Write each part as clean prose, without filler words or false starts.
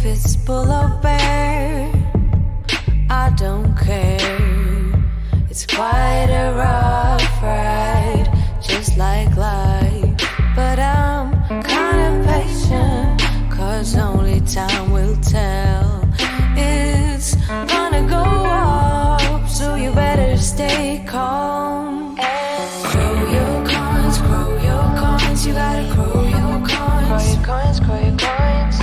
if it's bull or bear, I don't care. It's quite a rough ride, just like life. But I'm kinda patient, cause only time will tell. It's gonna go up, so you better stay calm. Grow your coins, you gotta grow your coins. Grow your coins, grow your coins.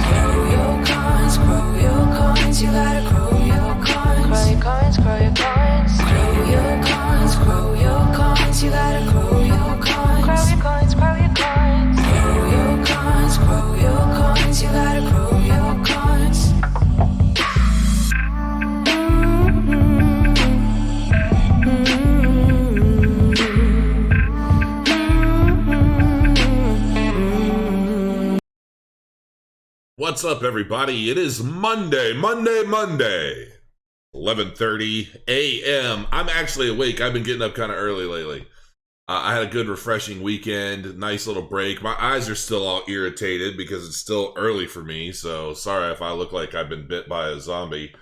Grow your coins, you gotta grow your coins. Grow your coins, grow your coins. Grow your coins, you gotta grow your coins. Grow your coins, grow your coins, you gotta grow your coins. What's up, everybody? It is Monday, 11:30 a.m. I'm actually awake. I've been getting up kind of early lately. I had a good, refreshing weekend, nice little break. My eyes are still all irritated because it's still early for me, so sorry if I look like I've been bit by a zombie.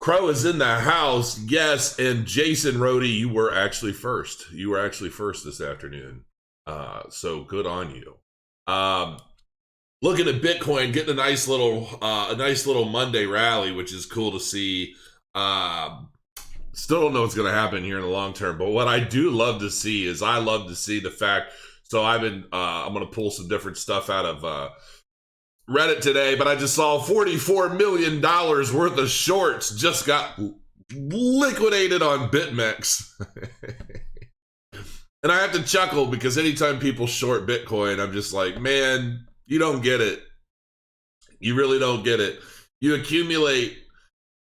Crow is in the house, yes, and Jason Rhodey, you were actually first. You were actually first this afternoon, so good on you. Looking at Bitcoin, getting a nice little Monday rally, which is cool to see. Still don't know what's going to happen here in the long term, but what I do love to see is I love to see the fact. So I'm going to pull some different stuff out of Reddit today, but I just saw $44 million worth of shorts just got liquidated on BitMEX. And I have to chuckle because anytime people short Bitcoin, I'm just like, man, you don't get it. You really don't get it. You accumulate,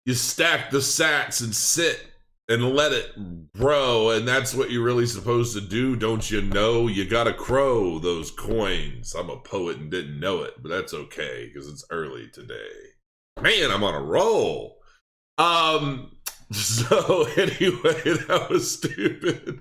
you stack the sats and sit and let it grow, and that's what you're really supposed to do, don't you know? You gotta crow those coins. I'm a poet and didn't know it, but that's okay because it's early today. Man, I'm on a roll. So anyway, that was stupid.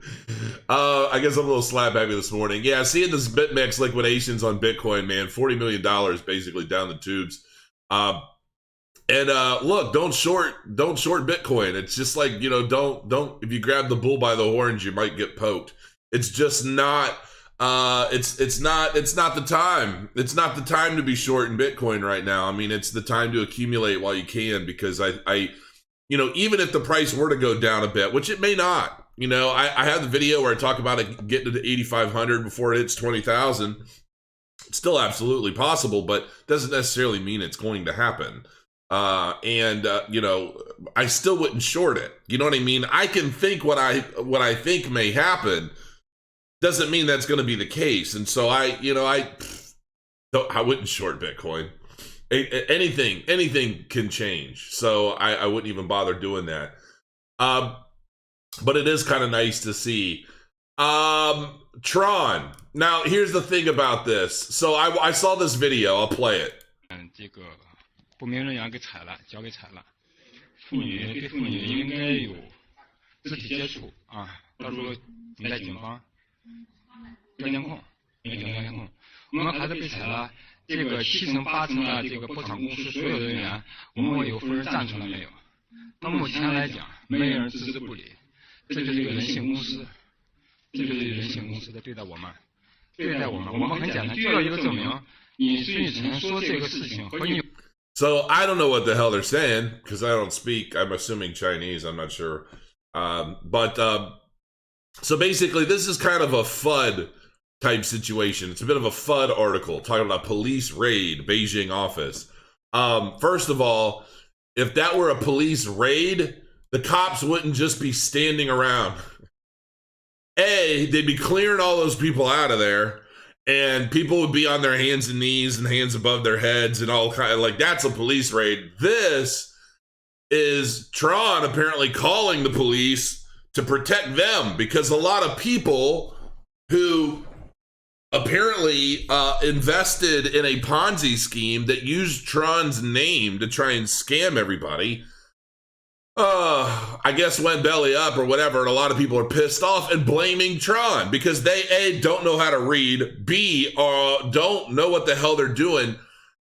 I guess I'm a little slap happy this morning. Yeah, seeing this BitMEX liquidations on Bitcoin, man, $40 million basically down the tubes. And look, don't short Bitcoin. It's just like, you know, don't if you grab the bull by the horns, you might get poked. It's just not it's not the time. It's not the time to be short in Bitcoin right now. I mean, it's the time to accumulate while you can, because I you know, even if the price were to go down a bit, which it may not, you know, I have the video where I talk about it getting to 8,500 before it hits 20,000. It's still absolutely possible, but doesn't necessarily mean it's going to happen. You know, I still wouldn't short it. You know what I mean? I can think what I think may happen. Doesn't mean that's going to be the case. And so I wouldn't short Bitcoin. Anything can change. So I wouldn't even bother doing that. But it is kind of nice to see. Tron. Now, here's the thing about this. So I saw this video. I'll play it. 不明人员给拆了，交给拆了。妇女跟妇女应该有肢体接触啊，到时候等待警方调监控，我们孩子被裁了，这个7成8成的这个破产公司所有人员，我们有夫人赞成了没有？到目前来讲，没有人置之不理，这就是一个人性公司，这就是人性公司的对待我们，我们很简单，就要一个证明，你孙雨晨说这个事情和你。 So I don't know what the hell they're saying because I don't speak. I'm assuming Chinese. I'm not sure. So basically, this is kind of a FUD type situation. It's a bit of a FUD article talking about a police raid, Beijing office. First of all, if that were a police raid, the cops wouldn't just be standing around. They'd be clearing all those people out of there. And people would be on their hands and knees and hands above their heads and all kind of like, that's a police raid. This is Tron apparently calling the police to protect them because a lot of people who apparently invested in a Ponzi scheme that used Tron's name to try and scam everybody I guess went belly up or whatever, and a lot of people are pissed off and blaming Tron because they A, don't know how to read, B, don't know what the hell they're doing.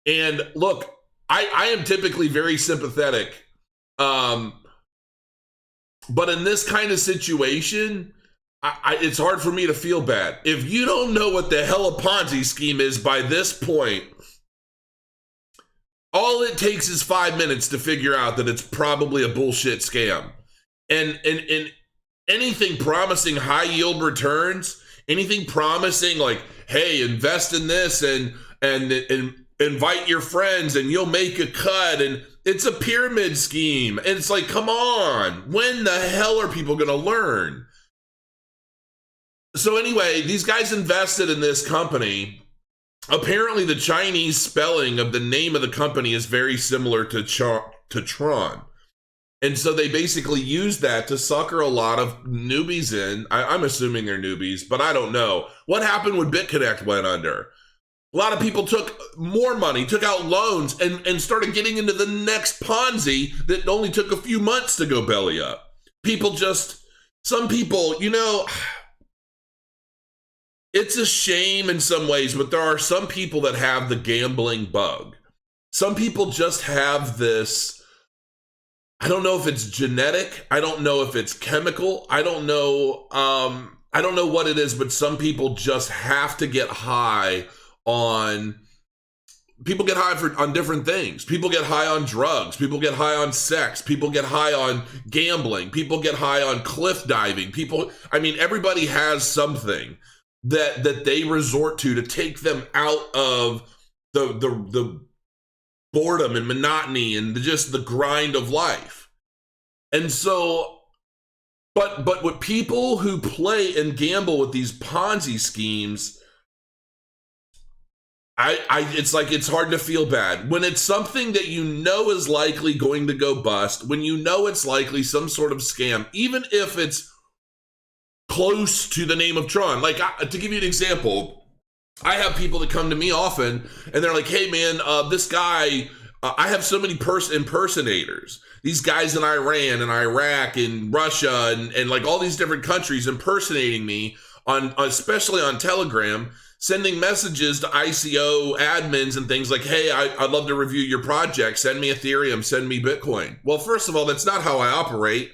And look, I am typically very sympathetic. But in this kind of situation, it's hard for me to feel bad. If you don't know what the hell a Ponzi scheme is by this point, all it takes is 5 minutes to figure out that it's probably a bullshit scam. And anything promising high yield returns, anything promising like, hey, invest in this and invite your friends and you'll make a cut, and it's a pyramid scheme. And it's like, come on, when the hell are people going to learn? So anyway, these guys invested in this company. Apparently, the Chinese spelling of the name of the company is very similar to Tron. And so they basically used that to sucker a lot of newbies in. I'm assuming they're newbies, but I don't know. What happened when BitConnect went under? A lot of people took more money, took out loans, and started getting into the next Ponzi that only took a few months to go belly up. Some people, it's a shame in some ways, but there are some people that have the gambling bug. Some people just have this, I don't know if it's genetic, I don't know if it's chemical, I don't know what it is, but some people just have to get high on, people get high on different things. People get high on drugs, people get high on sex, people get high on gambling, people get high on cliff diving, everybody has something that they resort to take them out of the boredom and monotony and just the grind of life. And so, but with people who play and gamble with these Ponzi schemes, it's hard to feel bad when it's something that is likely going to go bust, when it's likely some sort of scam, even if it's close to the name of Tron. Like, to give you an example, I have people that come to me often and they're like, hey man, this guy, I have so many impersonators. These guys in Iran and Iraq and Russia and like all these different countries impersonating me especially on Telegram, sending messages to ICO admins and things like, hey, I'd love to review your project. Send me Ethereum, send me Bitcoin. Well, first of all, that's not how I operate.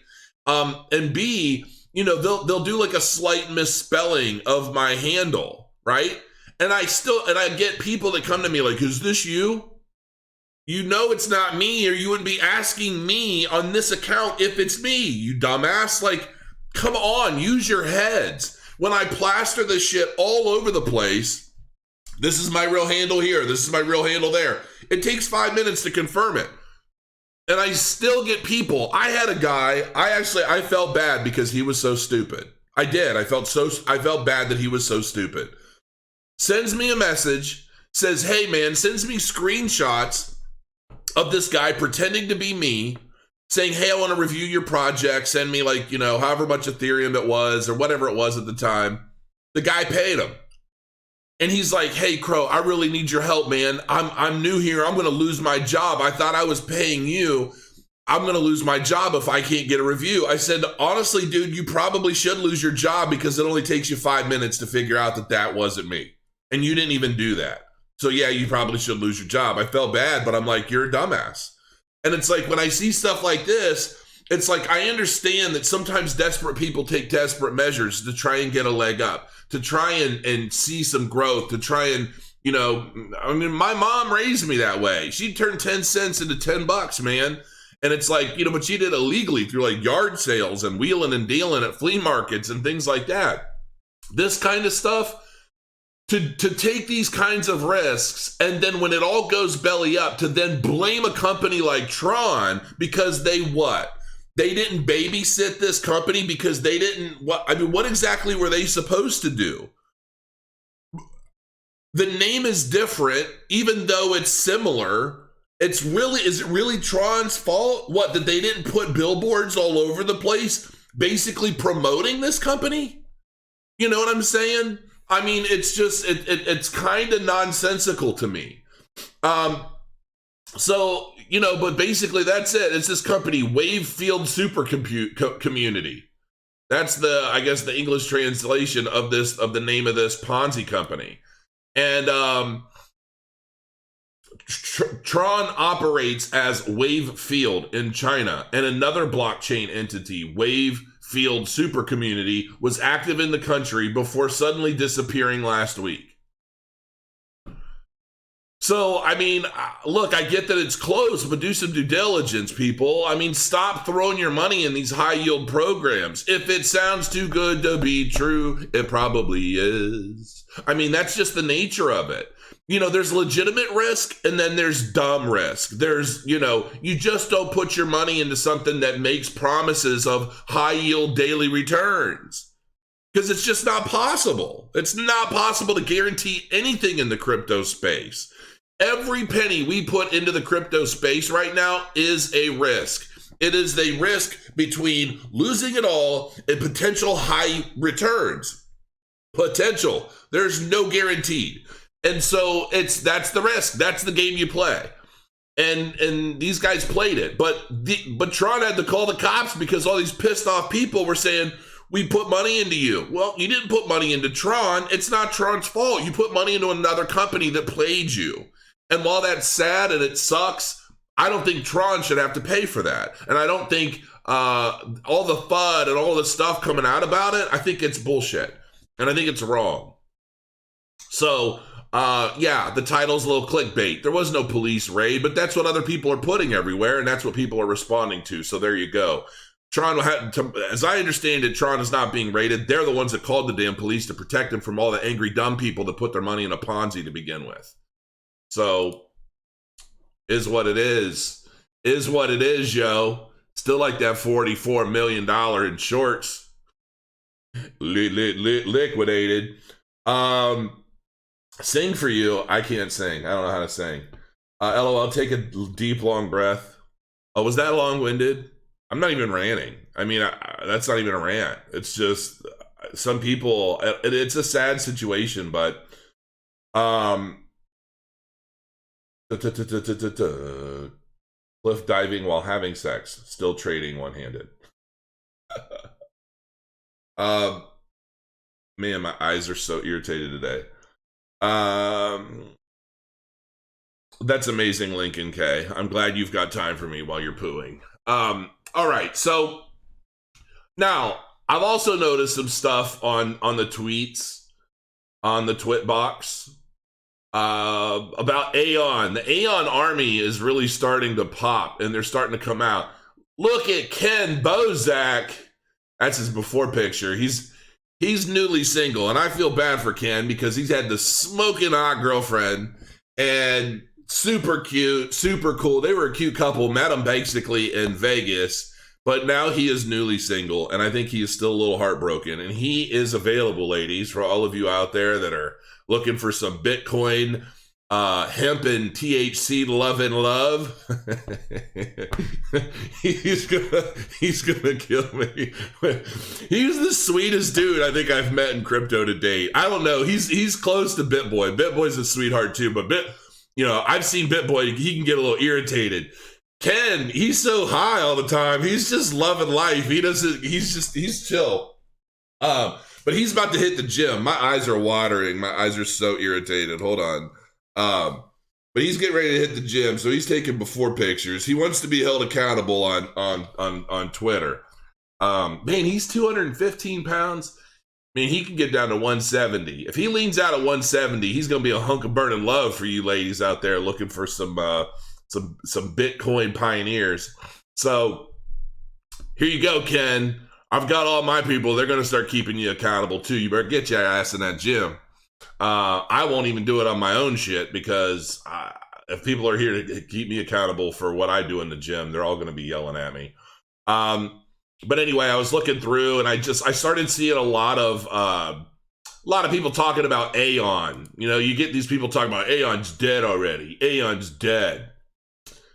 And B, they'll do like a slight misspelling of my handle, right? And I get people that come to me like, is this you? It's not me, or you wouldn't be asking me on this account if it's me, you dumbass. Like, come on, use your heads. When I plaster this shit all over the place, this is my real handle here, this is my real handle there, it takes 5 minutes to confirm it. And I still get people. I had a guy, I felt bad because he was so stupid. I did. I felt bad that he was so stupid. Sends me a message, says, hey man, sends me screenshots of this guy pretending to be me, saying, hey, I want to review your project. Send me like, however much Ethereum it was or whatever it was at the time. The guy paid him. And he's like, hey, Crow, I really need your help, man. I'm new here. I'm going to lose my job. I thought I was paying you. I'm going to lose my job if I can't get a review. I said, honestly, dude, you probably should lose your job because it only takes you 5 minutes to figure out that wasn't me. And you didn't even do that. So yeah, you probably should lose your job. I felt bad, but I'm like, you're a dumbass. And it's like, when I see stuff like this, it's like, I understand that sometimes desperate people take desperate measures to try and get a leg up, to try and see some growth, to try and, my mom raised me that way. She turned 10 cents into $10, man. And it's like, but she did it illegally through like yard sales and wheeling and dealing at flea markets and things like that. This kind of stuff, to take these kinds of risks, and then when it all goes belly up, to then blame a company like Tron because they didn't babysit this company, because they didn't, what exactly were they supposed to do? The name is different, even though it's similar. Is it really Tron's fault? What, that they didn't put billboards all over the place basically promoting this company? You know what I'm saying? It's just, it's kind of nonsensical to me. So, but basically that's it. It's this company, Wavefield Community. That's the English translation of the name of this Ponzi company. And Tron operates as Wave Field in China, and another blockchain entity, Wave Field Super Community, was active in the country before suddenly disappearing last week. So, I mean, look, I get that it's close, but do some due diligence, people. I mean, stop throwing your money in these high-yield programs. If it sounds too good to be true, it probably is. I mean, that's just the nature of it. You know, there's legitimate risk, and then there's dumb risk. There's, you know, you just don't put your money into something that makes promises of high-yield daily returns. Because it's just not possible. It's not possible to guarantee anything in the crypto space. Every penny we put into the crypto space right now is a risk. It is a risk between losing it all and potential high returns. Potential. There's no guarantee. And so that's the risk. That's the game you play. And these guys played it. But Tron had to call the cops because all these pissed off people were saying, we put money into you. Well, you didn't put money into Tron. It's not Tron's fault. You put money into another company that played you. And while that's sad and it sucks, I don't think Tron should have to pay for that. And I don't think all the FUD and all the stuff coming out about it, I think it's bullshit. And I think it's wrong. So, yeah, the title's a little clickbait. There was no police raid, but that's what other people are putting everywhere, and that's what people are responding to. So there you go. Tron, as I understand it, Tron is not being raided. They're the ones that called the damn police to protect them from all the angry, dumb people that put their money in a Ponzi to begin with. So, is what it is. Is what it is, yo. Still like that $44 million in shorts. Liquidated. Sing for you. I can't sing. I don't know how to sing. LOL, take a deep, long breath. Oh, was that long-winded? I'm not even ranting. I mean, that's not even a rant. It's just some people, it's a sad situation, but cliff diving while having sex, still trading one-handed. Man, my eyes are so irritated today. That's amazing, Lincoln K. I'm glad you've got time for me while you're pooing. All right, so now I've also noticed some stuff on the tweets, on the twit box, about Aion. The Aion army is really starting to pop, and they're starting to come out. Look at Ken Bozak. That's his before picture. He's newly single, and I feel bad for Ken because he's had this smoking hot girlfriend and super cute, super cool. They were a cute couple, met him basically in Vegas, but now he is newly single, and I think he is still a little heartbroken. And he is available, ladies, for all of you out there that are looking for some Bitcoin, hemp and THC love and love. he's gonna kill me. He's the sweetest dude I think I've met in crypto to date. I don't know. He's close to BitBoy. BitBoy's a sweetheart too, but I've seen BitBoy. He can get a little irritated. Ken, he's so high all the time. He's just loving life. He's chill. But he's about to hit the gym. My eyes are watering. My eyes are so irritated. Hold on. But he's getting ready to hit the gym, so he's taking before pictures. He wants to be held accountable on Twitter. Man, he's 215 pounds. I mean, he can get down to 170. If he leans out at 170, he's going to be a hunk of burning love for you ladies out there looking for some Bitcoin pioneers. So here you go, Ken. I've got all my people. They're going to start keeping you accountable too. You better get your ass in that gym. I won't even do it on my own shit because if people are here to keep me accountable for what I do in the gym, they're all going to be yelling at me. But anyway, I was looking through and I started seeing a lot of people talking about Aion. You get these people talking about Aion's dead already. Aion's dead.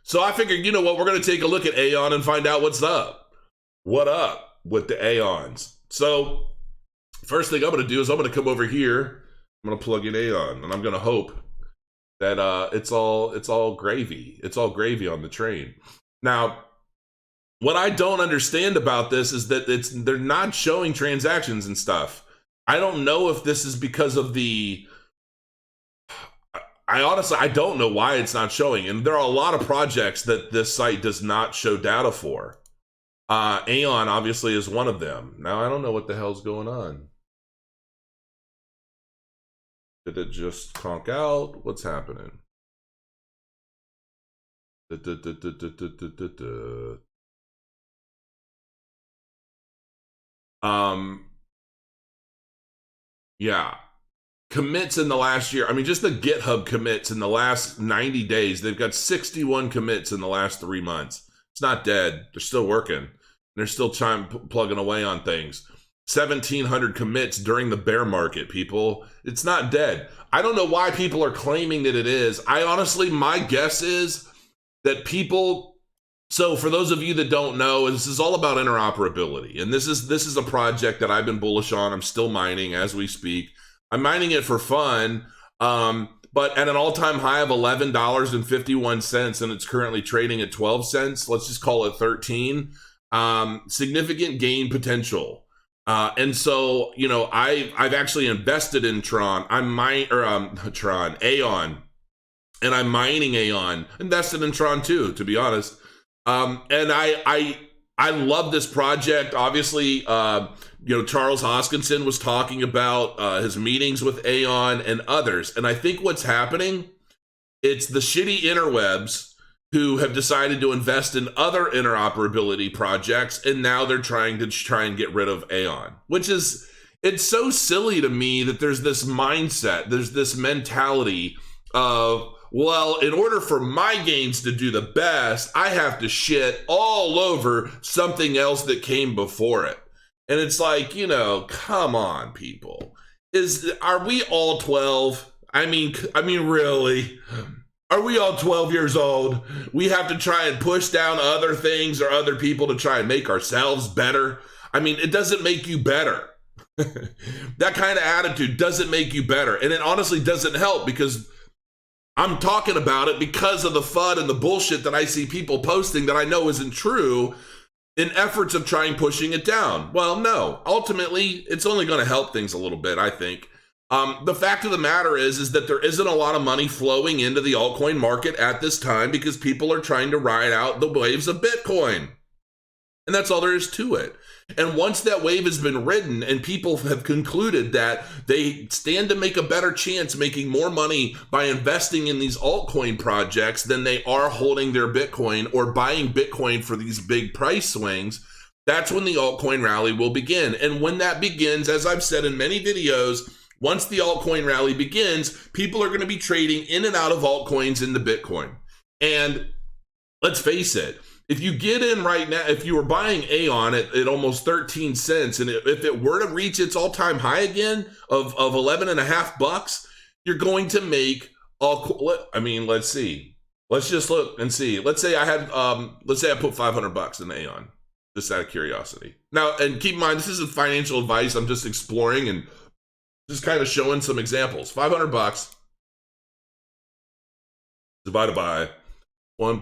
So I figured, you know what? We're going to take a look at Aion and find out what's up. What up with the Aions? So first thing I'm going to do is I'm going to come over here. I'm going to plug in Aion, and I'm going to hope that it's all gravy. It's all gravy on the train. Now, what I don't understand about this is that they're not showing transactions and stuff. I don't know if this is because of I honestly, I don't know why it's not showing. And there are a lot of projects that this site does not show data for. Aion obviously is one of them. Now, I don't know what the hell's going on. Did it just conk out? What's happening? Yeah. Commits in the last year. I mean, just the GitHub commits in the last 90 days. They've got 61 commits in the last 3 months. It's not dead. They're still working. They're still plugging away on things. 1,700 commits during the bear market, people. It's not dead. I don't know why people are claiming that it is. I honestly, my guess is that people... So for those of you that don't know, this is all about interoperability. And this is a project that I've been bullish on. I'm still mining as we speak. I'm mining it for fun, but at an all-time high of $11.51, and it's currently trading at 12 cents. Let's just call it 13. Significant gain potential. And so, you know, I've actually invested in Tron. Aion, and I'm mining Aion. Invested in Tron too, to be honest. And I love this project. Obviously, you know, Charles Hoskinson was talking about his meetings with Aion and others. And I think what's happening, it's the shitty interwebs who have decided to invest in other interoperability projects, and now they're trying and get rid of Aion, which is, it's so silly to me that there's this mindset, there's this mentality of, well, in order for my gains to do the best, I have to shit all over something else that came before it. And it's like, you know, come on, people. Are we all 12? I mean, really? Are we all 12 years old? We have to try and push down other things or other people to try and make ourselves better. I mean, it doesn't make you better. That kind of attitude doesn't make you better. And it honestly doesn't help, because I'm talking about it because of the FUD and the bullshit that I see people posting that I know isn't true in efforts of trying pushing it down. Well, no, ultimately, it's only going to help things a little bit, I think. The fact of the matter is that there isn't a lot of money flowing into the altcoin market at this time because people are trying to ride out the waves of Bitcoin. And that's all there is to it. And once that wave has been ridden and people have concluded that they stand to make a better chance making more money by investing in these altcoin projects than they are holding their Bitcoin or buying Bitcoin for these big price swings, that's when the altcoin rally will begin. And when that begins, as I've said in many videos, once the altcoin rally begins, people are going to be trading in and out of altcoins into Bitcoin. And let's face it, if you get in right now, if you were buying Aion at almost 13 cents, and if it were to reach its all-time high again of 11 and a half bucks, you're going to make I mean, let's see. Let's just look and see. Let's say I had, let's say I put $500 in Aion, just out of curiosity. Now, and keep in mind, this isn't financial advice. I'm just exploring and just kind of showing some examples. $500 divided by we'll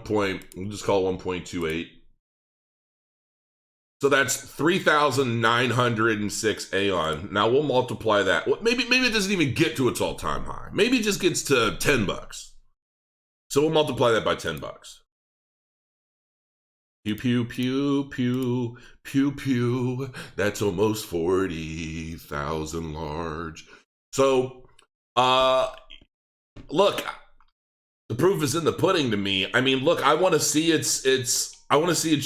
just call it 1.28. So that's 3,906 Aion. Now we'll multiply that. Maybe it doesn't even get to its all-time high. Maybe it just gets to $10. So we'll multiply that by $10. Pew, pew, pew, pew, pew, pew. That's almost 40,000 large. So, look, the proof is in the pudding to me. I mean, look, I want to see its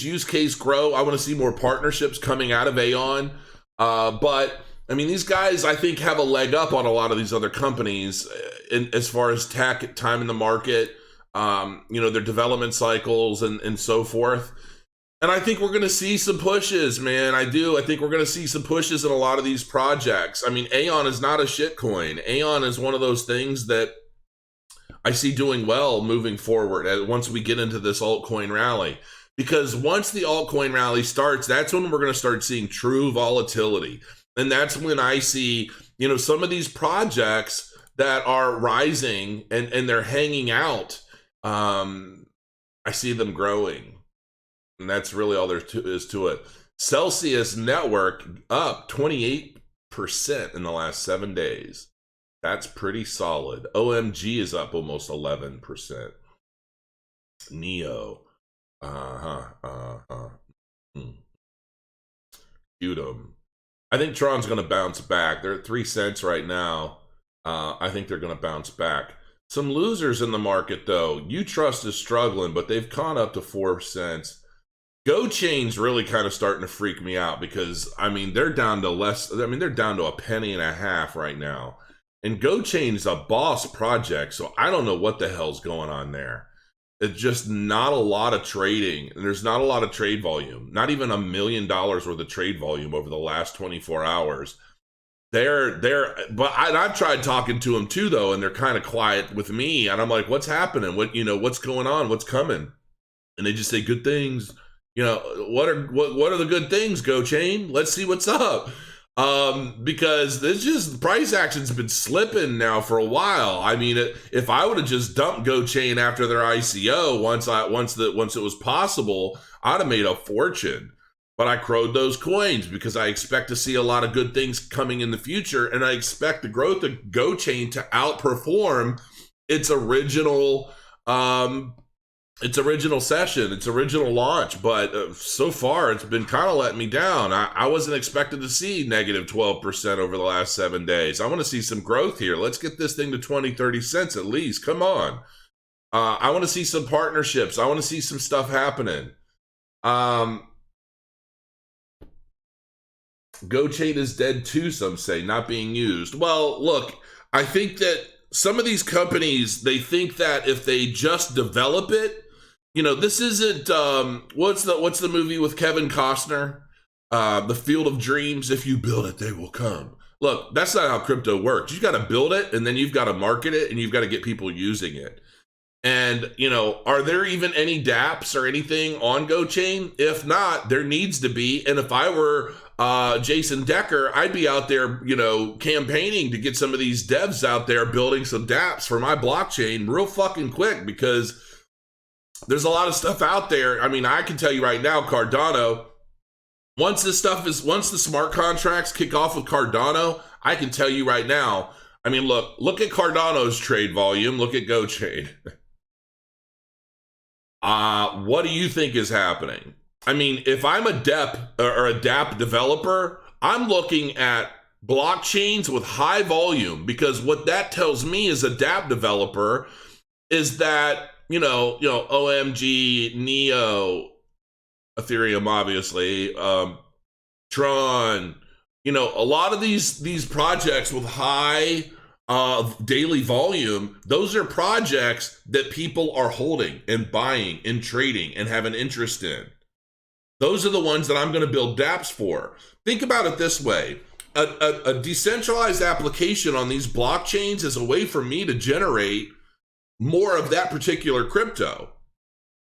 use case grow. I want to see more partnerships coming out of Aion. But I mean, these guys, I think, have a leg up on a lot of these other companies as far as time in the market, you know, their development cycles and so forth. And I think we're going to see some pushes, man. I do. I think we're going to see some pushes in a lot of these projects. I mean, Aion is not a shitcoin. Aion is one of those things that I see doing well moving forward once we get into this altcoin rally. Because once the altcoin rally starts, that's when we're going to start seeing true volatility. And that's when I see, you know, some of these projects that are rising and they're hanging out, I see them growing. And that's really all there is to it. Celsius Network up 28% in the last 7 days. That's pretty solid. OMG is up almost 11%. Neo. Udom. I think Tron's going to bounce back. They're at 3 cents right now. I think they're going to bounce back. Some losers in the market, though. Utrust is struggling, but they've gone up to 4 cents. GoChain's really kind of starting to freak me out because, I mean, they're down to they're down to a penny and a half right now. And GoChain's a boss project, so I don't know what the hell's going on there. It's just not a lot of trading. There's not a lot of trade volume. Not even $1 million worth of trade volume over the last 24 hours. But I've tried talking to them too, though, and they're kind of quiet with me. And I'm like, what's happening? What's going on? What's coming? And they just say good things. What are the good things, GoChain? Let's see what's up. Because price action's been slipping now for a while. I mean, if I would have just dumped GoChain after their ICO once it was possible, I'd have made a fortune. But I crowed those coins because I expect to see a lot of good things coming in the future, and I expect the growth of GoChain to outperform its original session, its original launch. But so far, it's been kind of letting me down. I wasn't expecting to see negative 12% over the last 7 days. I want to see some growth here. Let's get this thing to 20, 30 cents at least. Come on. I want to see some partnerships. I want to see some stuff happening. GoChain is dead too, some say, not being used. Well, look, I think that some of these companies, they think that if they just develop it, this isn't, what's the movie with Kevin Costner? The Field of Dreams. If you build it, they will come. Look, that's not how crypto works. You got to build it, and then you've got to market it, and you've got to get people using it. And, are there even any dApps or anything on GoChain? If not, there needs to be. And if I were Jason Decker, I'd be out there, campaigning to get some of these devs out there building some dApps for my blockchain real fucking quick, because there's a lot of stuff out there. I mean, I can tell you right now, Cardano, once the smart contracts kick off with Cardano, I can tell you right now, I mean, look at Cardano's trade volume, look at GoChain. What do you think is happening? I mean, if I'm a DEP or a dApp developer, I'm looking at blockchains with high volume, because what that tells me as a dApp developer is that, OMG, Neo, Ethereum, obviously, Tron, a lot of these projects with high daily volume, those are projects that people are holding and buying and trading and have an interest in. Those are the ones that I'm going to build dApps for. Think about it this way. A decentralized application on these blockchains is a way for me to generate more of that particular crypto.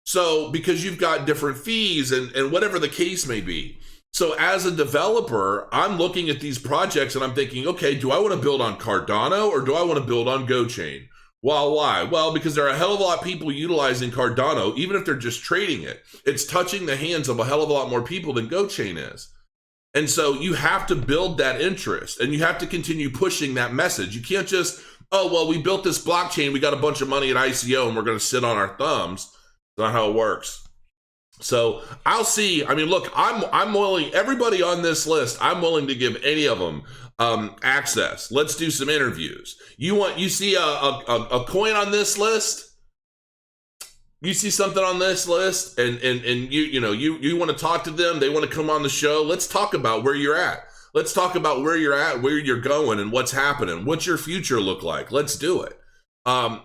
So, because you've got different fees and whatever the case may be. So as a developer, I'm looking at these projects and I'm thinking, okay, do I want to build on Cardano or do I want to build on GoChain? Well, why? Well, because there are a hell of a lot of people utilizing Cardano, even if they're just trading it. It's touching the hands of a hell of a lot more people than GoChain is. And so you have to build that interest, and you have to continue pushing that message. You can't just, oh, well, we built this blockchain, we got a bunch of money at ICO, and we're going to sit on our thumbs. That's not how it works. So I'll see. I mean, look, I'm willing, everybody on this list, I'm willing to give any of them access. Let's do some interviews. You see a coin on this list? You see something on this list and you want to talk to them, they want to come on the show. Let's talk about where you're at. Let's talk about where you're at, where you're going, and what's happening. What's your future look like? Let's do it. I'll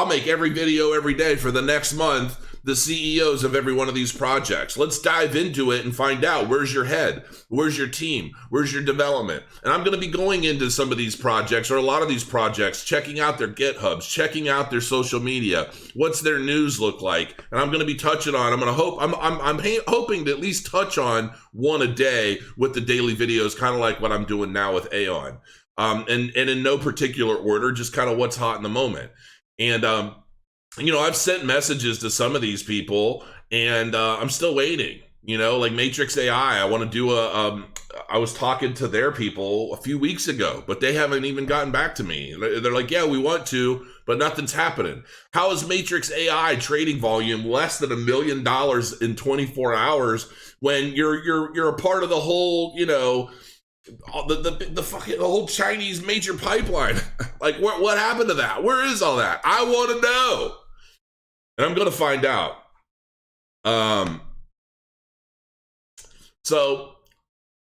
make every video every day for the next month, the CEOs of every one of these projects. Let's dive into it and find out, where's your head? Where's your team? Where's your development? And I'm going to be going into some of these projects, or a lot of these projects, checking out their GitHubs, checking out their social media. What's their news look like? And I'm going to be touching on, I'm hoping to at least touch on one a day with the daily videos, kind of like what I'm doing now with Aion. And in no particular order, just kind of what's hot in the moment. And, I've sent messages to some of these people, and I'm still waiting. Like Matrix AI, I want to do I was talking to their people a few weeks ago, but they haven't even gotten back to me. They're like, yeah, we want to, but nothing's happening. How is Matrix AI trading volume less than $1 million in 24 hours when you're a part of the whole, you know, the whole Chinese major pipeline? Like, what happened to that? Where is all that? I want to know, and I'm going to find out. So,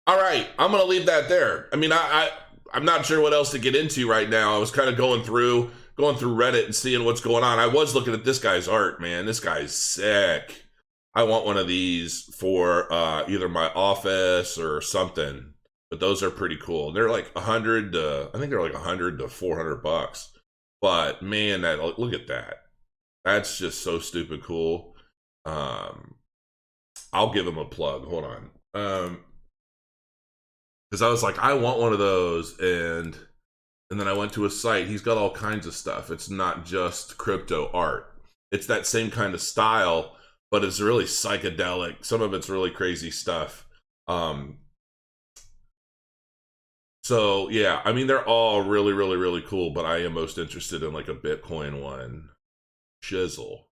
all right, I'm going to leave that there. I mean, I'm not sure what else to get into right now. I was kind of going through Reddit and seeing what's going on. I was looking at this guy's art, man. This guy's sick. I want one of these for either my office or something. But those are pretty cool. They're like I think they're like $100 to $400. But man, look at that. That's just so stupid cool. I'll give him a plug. Hold on. Because I was like, I want one of those, and then I went to a site. He's got all kinds of stuff. It's not just crypto art. It's that same kind of style, but it's really psychedelic. Some of it's really crazy stuff. So yeah, I mean, they're all really, really, really cool, but I am most interested in like a Bitcoin one. Shizzle.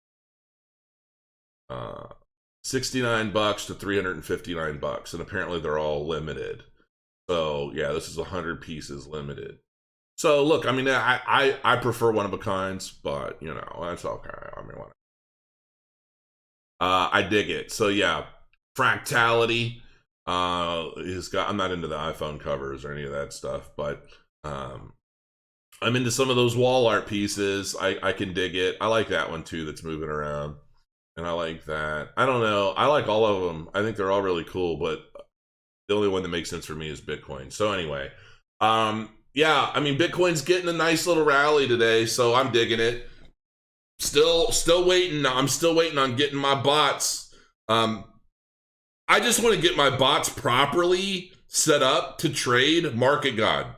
$69 to $359, and apparently they're all limited. So yeah, this is 100 pieces limited. So look, I mean, I prefer one of a kinds, but you know, that's okay. I mean, what? I dig it. So yeah, Fractality. I'm not into the iPhone covers or any of that stuff, but I'm into some of those wall art pieces. I can dig it. I like that one too that's moving around. And I like that. I don't know. I like all of them. I think they're all really cool, but the only one that makes sense for me is Bitcoin. So anyway, yeah, I mean, Bitcoin's getting a nice little rally today, so I'm digging it. Still waiting. I'm still waiting on getting my bots. I just want to get my bots properly set up to trade Market God.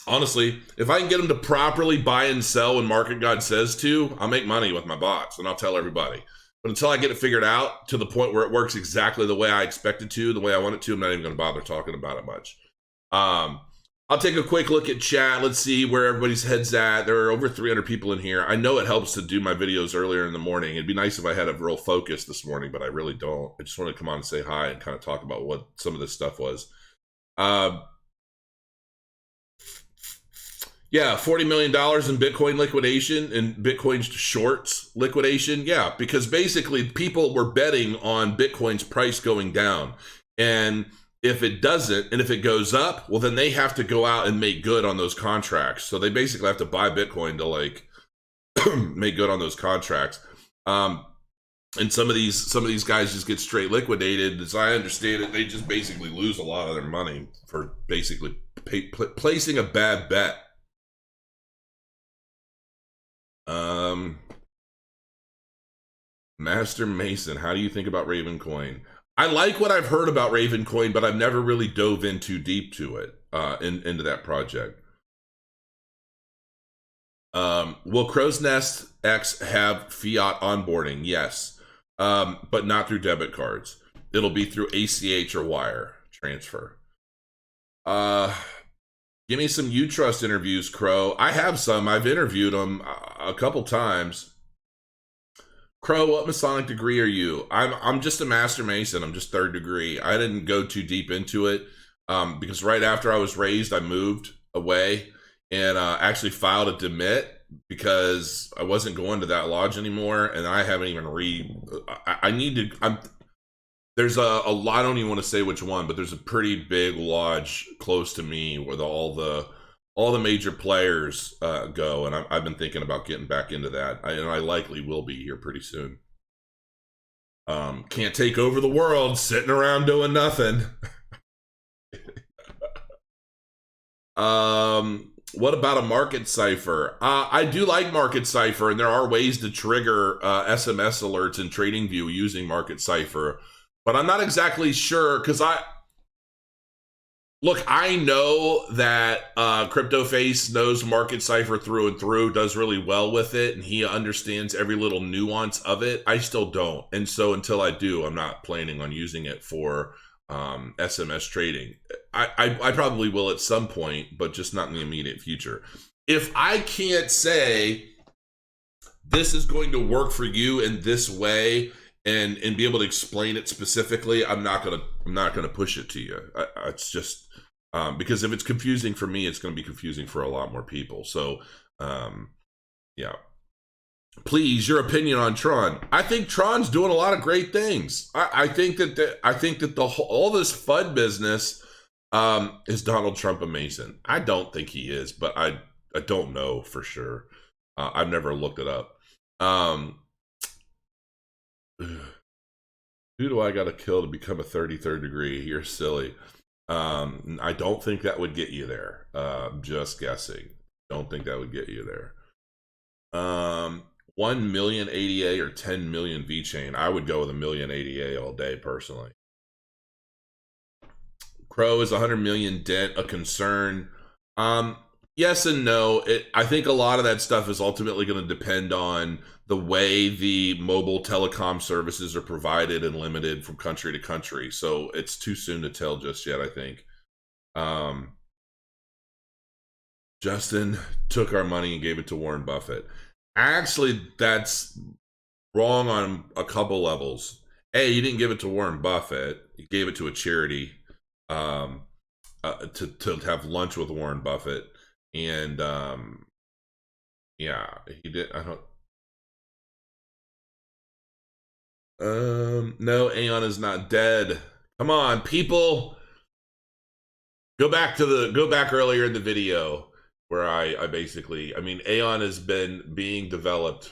Honestly, if I can get them to properly buy and sell when Market God says to, I'll make money with my bots, and I'll tell everybody. But until I get it figured out to the point where it works exactly the way I expect it to, the way I want it to, I'm not even going to bother talking about it much. I'll take a quick look at chat. Let's see where everybody's head's at. There are over 300 people in here. I know it helps to do my videos earlier in the morning. It'd be nice if I had a real focus this morning, but I really don't. I just want to come on and say hi and kind of talk about what some of this stuff was. Yeah, $40 million in Bitcoin liquidation and Bitcoin shorts liquidation. Yeah, because basically people were betting on Bitcoin's price going down. And if it doesn't, and if it goes up, well, then they have to go out and make good on those contracts. So they basically have to buy Bitcoin to like make good on those contracts. And some of these guys just get straight liquidated. As I understand it, they just basically lose a lot of their money for basically placing a bad bet. Master Mason, how do you think about Ravencoin? I like what I've heard about Ravencoin, but I've never really dove in too deep to it, into that project. Will Crow's Nest X have fiat onboarding? Yes, but not through debit cards. It'll be through ACH or wire transfer. Give me some Utrust interviews, Crow. I have some. I've interviewed them a couple times. Crow, what Masonic degree are you? I'm just a Master Mason. I'm just 3rd degree. I didn't go too deep into it because right after I was raised, I moved away and actually filed a demit because I wasn't going to that lodge anymore, and I haven't even there's a lot, I don't even want to say which one, but there's a pretty big lodge close to me where all the major players go, and I've been thinking about getting back into that, and I likely will be here pretty soon. Can't take over the world sitting around doing nothing. What about a market cipher? I do like market cipher, and there are ways to trigger SMS alerts in TradingView using market cipher. But I'm not exactly sure because I know that CryptoFace knows Market Cipher through and through, does really well with it, and he understands every little nuance of it. I still don't. And so until I do, I'm not planning on using it for SMS trading. I probably will at some point, but just not in the immediate future. If I can't say this is going to work for you in this way and be able to explain it specifically, I'm not gonna push it to you. It's just because if it's confusing for me, it's going to be confusing for a lot more people. So yeah. Please, your opinion on Tron. I think Tron's doing a lot of great things. I think that all this FUD business is Donald Trump a Mason. I don't think he is, but I don't know for sure. I've never looked it up. Who do I got to kill to become a 33rd degree? You're silly. I don't think that would get you there. Just guessing. Don't think that would get you there. 1 million ADA or 10 million VeChain. I would go with 1 million ADA all day, personally. Crow is 100 million dent a concern? Yes and no. I think a lot of that stuff is ultimately going to depend on the way the mobile telecom services are provided and limited from country to country. So it's too soon to tell just yet, I think. Justin took our money and gave it to Warren Buffett. Actually, that's wrong on a couple levels. A, you didn't give it to Warren Buffett. You gave it to a charity to have lunch with Warren Buffett. And yeah, he did. No, Aion is not dead. Come on, people. Go back earlier in the video where I basically, Aion has been being developed.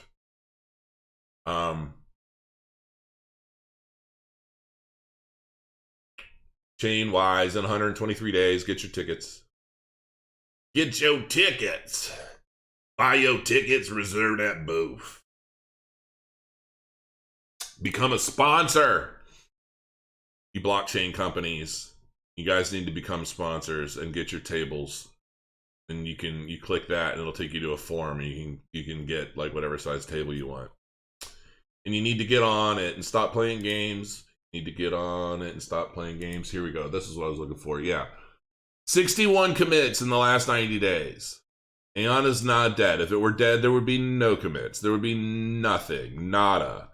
Chain wise in 123 days. Get your tickets. Get your tickets. Buy your tickets, reserve that booth. Become a sponsor. You blockchain companies, you guys need to become sponsors and get your tables. And you click that and it'll take you to a form. And you can get like whatever size table you want. And you need to get on it and stop playing games. You need to get on it and stop playing games. Here we go. This is what I was looking for. Yeah. 61 commits in the last 90 days. Aion is not dead. If it were dead, there would be no commits. There would be nothing. Nada.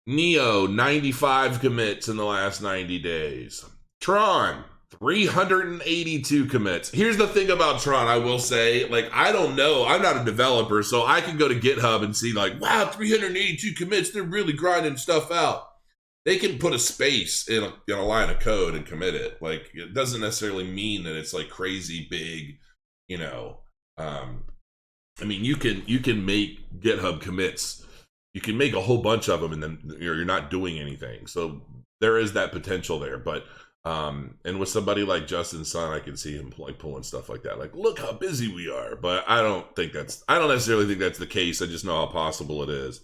Neo, 95 commits in the last 90 days. Tron, 382 commits. Here's the thing about Tron, I will say, I don't know. I'm not a developer, so I can go to GitHub and see, wow, 382 commits. They're really grinding stuff out. They can put a space in a line of code and commit it. It doesn't necessarily mean that it's crazy big, you can make GitHub commits. You can make a whole bunch of them and then you're not doing anything. So there is that potential there. But and with somebody like Justin Sun, I can see him pulling stuff like that. Look how busy we are. But I don't necessarily think that's the case. I just know how possible it is.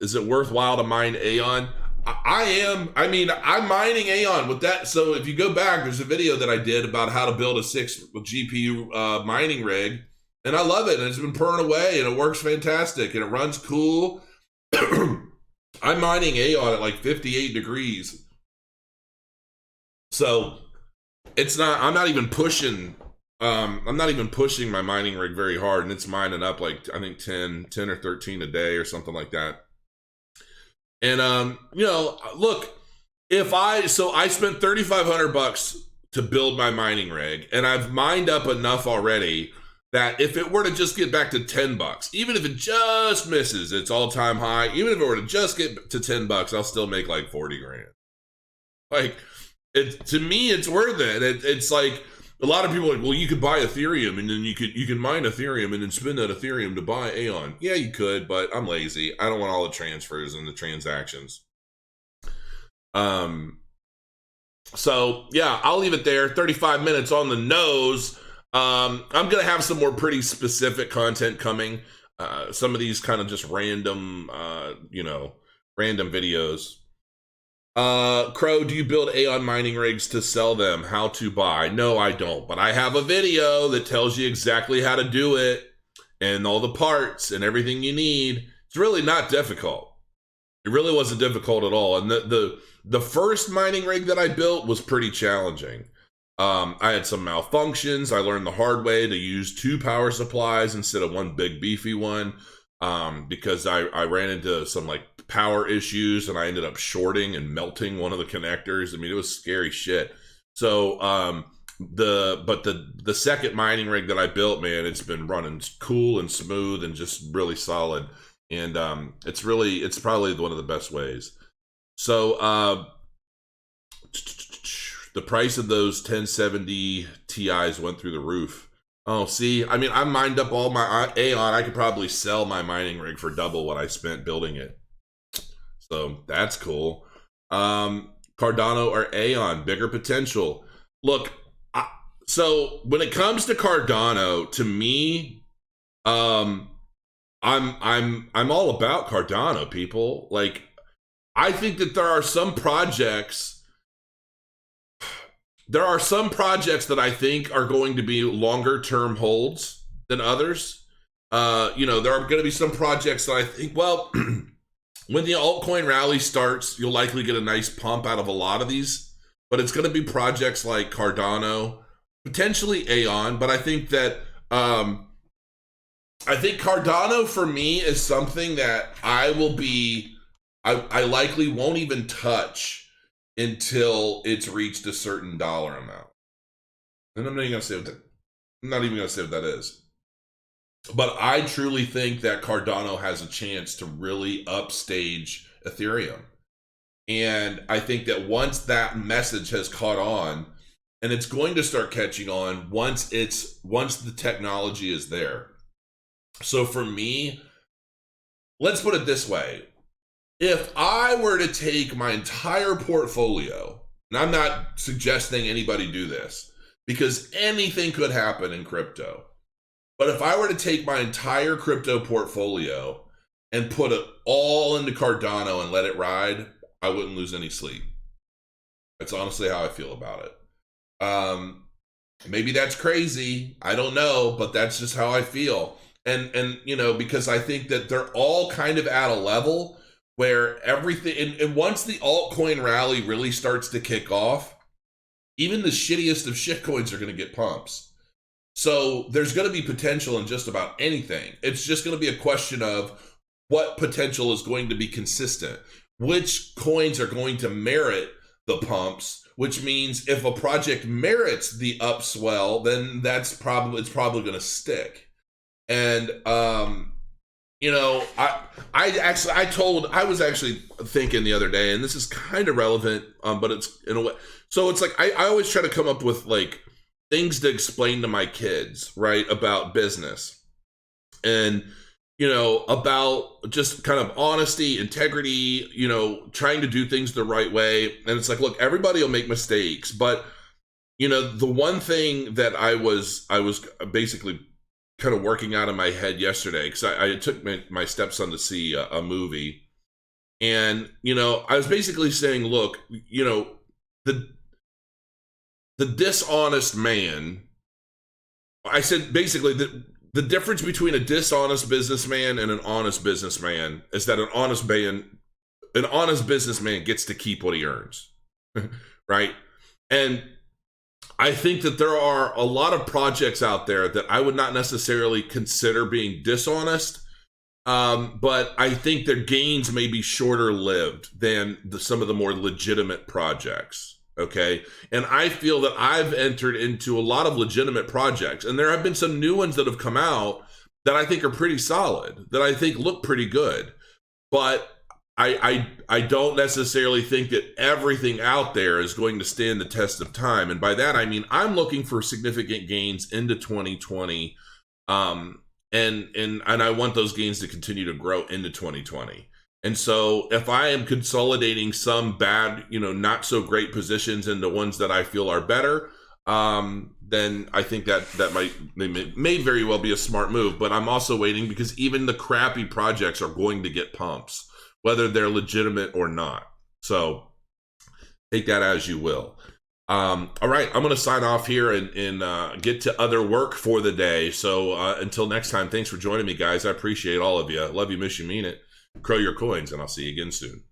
Is it worthwhile to mine Aion? I am. I'm mining Aion with that. So if you go back, there's a video that I did about how to build a 6 GPU mining rig. And I love it. And it's been purring away and it works fantastic. And it runs cool. I'm mining Aion at 58 degrees. So I'm not even pushing my mining rig very hard. And it's mining up I think 10 or 13 a day or something like that. And look, I spent $3,500 to build my mining rig, and I've mined up enough already that if it were to just get back to $10, even if it just misses its all-time high, even if it were to just get to $10, I'll still make 40 grand. To me, it's worth it. It's a lot of people are well, you could buy Ethereum and then you can mine Ethereum and then spend that Ethereum to buy Aion. Yeah, you could, but I'm lazy. I don't want all the transfers and the transactions. So yeah, I'll leave it there. 35 minutes on the nose. I'm gonna have some more pretty specific content coming. Some of these kind of just random videos. Crow, do you build Aion mining rigs to sell them? How to buy? No, I don't. But I have a video that tells you exactly how to do it and all the parts and everything you need. It's really not difficult. It really wasn't difficult at all. And the first mining rig that I built was pretty challenging. I had some malfunctions. I learned the hard way to use 2 power supplies instead of one big beefy one, because I ran into some like power issues and I ended up shorting and melting one of the connectors. I mean, it was scary shit. So the second mining rig that I built, man, it's been running cool and smooth and just really solid. And it's probably one of the best ways. So the price of those 1070 Ti's went through the roof. Oh, see, I mean, I mined up all my Aion. I could probably sell my mining rig for double what I spent building it. So that's cool. Cardano or Aion, bigger potential. Look, so when it comes to Cardano, to me, I'm all about Cardano, people. Like, I think that there are some projects that I think are going to be longer term holds than others. There are going to be some projects that I think, well, when the altcoin rally starts, you'll likely get a nice pump out of a lot of these, but it's going to be projects like Cardano, potentially Aion, but I think that Cardano for me is something that I likely won't even touch until it's reached a certain dollar amount. And I'm not even going to say what that is. But I truly think that Cardano has a chance to really upstage Ethereum. And I think that once that message has caught on, and it's going to start catching on once the technology is there. So for me, let's put it this way. If I were to take my entire portfolio, and I'm not suggesting anybody do this, because anything could happen in crypto. But if I were to take my entire crypto portfolio and put it all into Cardano and let it ride, I wouldn't lose any sleep. That's honestly how I feel about it. Maybe that's crazy. I don't know, but that's just how I feel. And because I think that they're all kind of at a level where everything, and once the altcoin rally really starts to kick off, even the shittiest of shitcoins are going to get pumps. So there's going to be potential in just about anything. It's just going to be a question of what potential is going to be consistent. Which coins are going to merit the pumps, which means if a project merits the upswell, then it's probably going to stick. And I was actually thinking the other day, and this is kind of relevant, but it's in a way. So it's like, I always try to come up with like things to explain to my kids, right, about business and, about just kind of honesty, integrity, trying to do things the right way. And it's like, look, everybody will make mistakes, but, the one thing that I was basically kind of working out in my head yesterday, because I took my stepson to see a movie, and I was basically saying, look, the dishonest man. I said basically that the difference between a dishonest businessman and an honest businessman is that an honest businessman gets to keep what he earns, right? And I think that there are a lot of projects out there that I would not necessarily consider being dishonest, but I think their gains may be shorter lived than some of the more legitimate projects. Okay. And I feel that I've entered into a lot of legitimate projects, and there have been some new ones that have come out that I think are pretty solid, that I think look pretty good. But I don't necessarily think that everything out there is going to stand the test of time. And by that, I mean, I'm looking for significant gains into 2020. And I want those gains to continue to grow into 2020. And so if I am consolidating some bad, not so great positions into ones that I feel are better, then I think that may very well be a smart move. But I'm also waiting, because even the crappy projects are going to get pumps, whether they're legitimate or not. So take that as you will. All right, I'm going to sign off here and get to other work for the day. So until next time, thanks for joining me, guys. I appreciate all of you. Love you, miss you, mean it. Crow your coins, and I'll see you again soon.